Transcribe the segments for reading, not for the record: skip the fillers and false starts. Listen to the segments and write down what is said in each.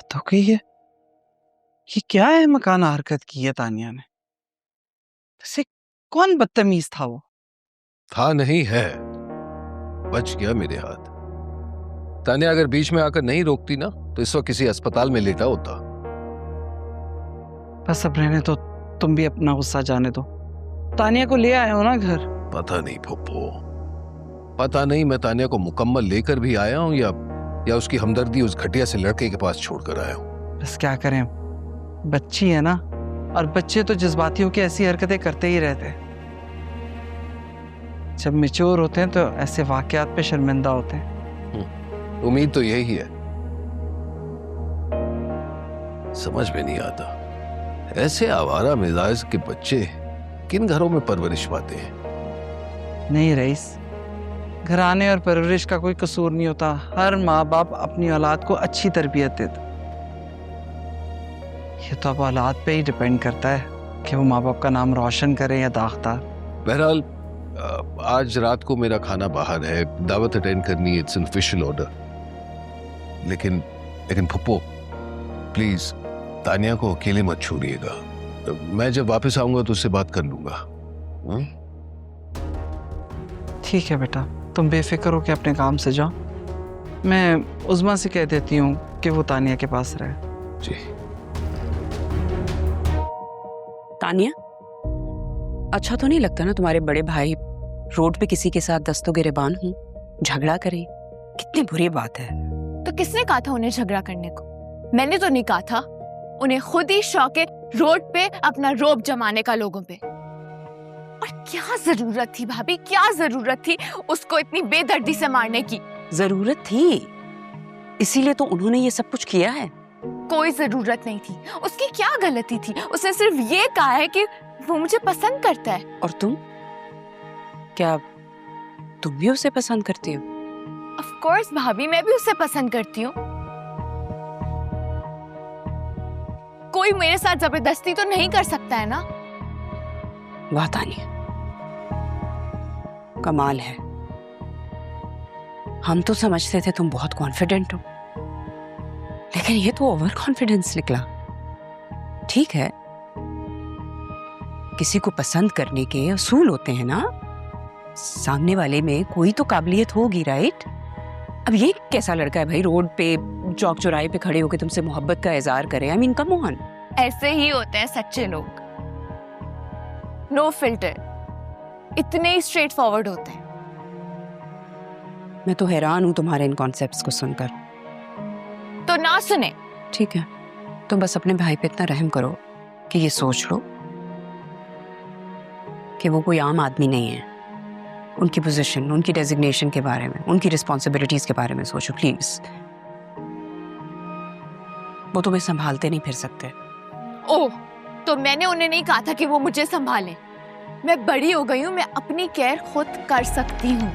तो कि ये क्या है मकाना हरकत की है तानिया ने? वैसे कौन बदतमीज था वो? था नहीं है, बच गया मेरे हाथ। तानिया अगर बीच में आकर नहीं रोकती ना तो इस वक्त किसी अस्पताल में लेटा होता। बस अब रहने तो, तुम भी अपना गुस्सा जाने दो। तानिया को ले आए हो ना घर? पता नहीं फुप्पो, पता नहीं मैं तानिया को मुकम्मल लेकर भी आया हूं या उसकी हमदर्दी उस घटिया से लड़के के पास छोड़कर आया हूं। बस क्या करें, बच्ची है ना, और बच्चे तो जज्बाती होकर ऐसी हरकतें करते ही रहते हैं। जब मैच्योर होते हैं तो ऐसे वाकयात पे शर्मिंदा होते हैं। उम्मीद तो यही है। समझ में नहीं आता ऐसे आवारा मिजाज के बच्चे किन घरों में परवरिश पाते हैं। नहीं रईस, घराने और परवरिश का कोई कसूर नहीं होता। हर माँ बाप अपनी औलाद को अच्छी तरबियत देता। ये तो अब औलाद पे ही डिपेंड करता है कि वो माँ बाप का नाम रोशन करें या दागदार। बहरहाल आज रात को मेरा खाना बाहर है, दावत अटेंड करनी है, इट्स एन ऑफिशियल ऑर्डर। लेकिन फुप्पो प्लीज तानिया को अकेले मत छोड़िएगा। मैं जब वापस आऊंगा तो उससे बात कर लूंगा। ठीक है बेटा, तुम बेफिक्र हो के अपने काम से जाओ। मैं उज़मा से कह देती हूँ कि वो तानिया के पास रहे। जी। तानिया, अच्छा तो नहीं लगता ना तुम्हारे बड़े भाई रोड पे किसी के साथ दस्तों गिरेबान हूँ, झगड़ा करे? कितनी बुरी बात है। तो किसने कहा था उन्हें झगड़ा करने को? मैंने तो नहीं कहा था। उन्हें खुद ही शौक है रोड पे अपना रोब जमाने का लोगों पे। और क्या जरूरत थी भाभी, क्या जरूरत थी उसको इतनी बेदर्दी से मारने की? जरूरत थी, इसीलिए तो उन्होंने ये सब कुछ किया है। कोई जरूरत नहीं थी। उसकी क्या गलती थी? उसने सिर्फ ये कहा है कि वो मुझे पसंद करता है। और तुम, क्या तुम भी उसे पसंद करती हो? ऑफ कोर्स भाभी, मैं भी उसे पसंद करती हूँ। कोई मेरे साथ जबरदस्ती तो नहीं कर सकता है ना। वाह तानिया, कमाल है। हम तो समझते थे तुम बहुत कॉन्फिडेंट हो, लेकिन ये तो ओवर कॉन्फिडेंस निकला। ठीक है, किसी को पसंद करने के असूल होते हैं ना, सामने वाले में कोई तो काबिलियत होगी, राइट? अब ये कैसा लड़का है भाई, रोड पे चौक चौराहे पे खड़े होकर तुमसे मोहब्बत का इजहार करे? I mean come on. ऐसे ही होते हैं सच्चे लोग, नो फिल्टर, इतने ही स्ट्रेट फॉरवर्ड होते हैं। मैं तो हैरान हूं तुम्हारे इन कॉन्सेप्ट्स को सुनकर। तो ना सुने। ठीक है, तो बस अपने भाई पे इतना रहम करो कि ये सोच लो कि वो कोई आम आदमी नहीं है। उनकी पोजीशन, उनकी डेजिग्नेशन के बारे में, उनकी रिस्पॉन्सिबिलिटीज के बारे में सोचो प्लीज। वो तुम्हें संभालते नहीं फिर सकते। ओह, तो मैंने उन्हें नहीं कहा था कि वो मुझे संभालें। मैं बड़ी हो गई हूँ, मैं अपनी केयर खुद कर सकती हूँ।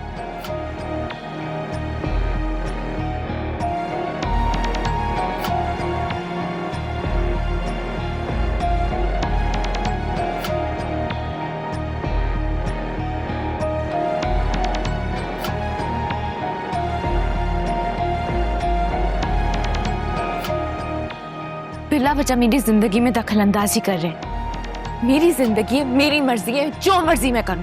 बिला वजह मेरी जिंदगी में दखल अंदाजी कर रहे हैं। मेरी जिंदगी है, मेरी मर्जी है, जो मर्जी मैं करूं।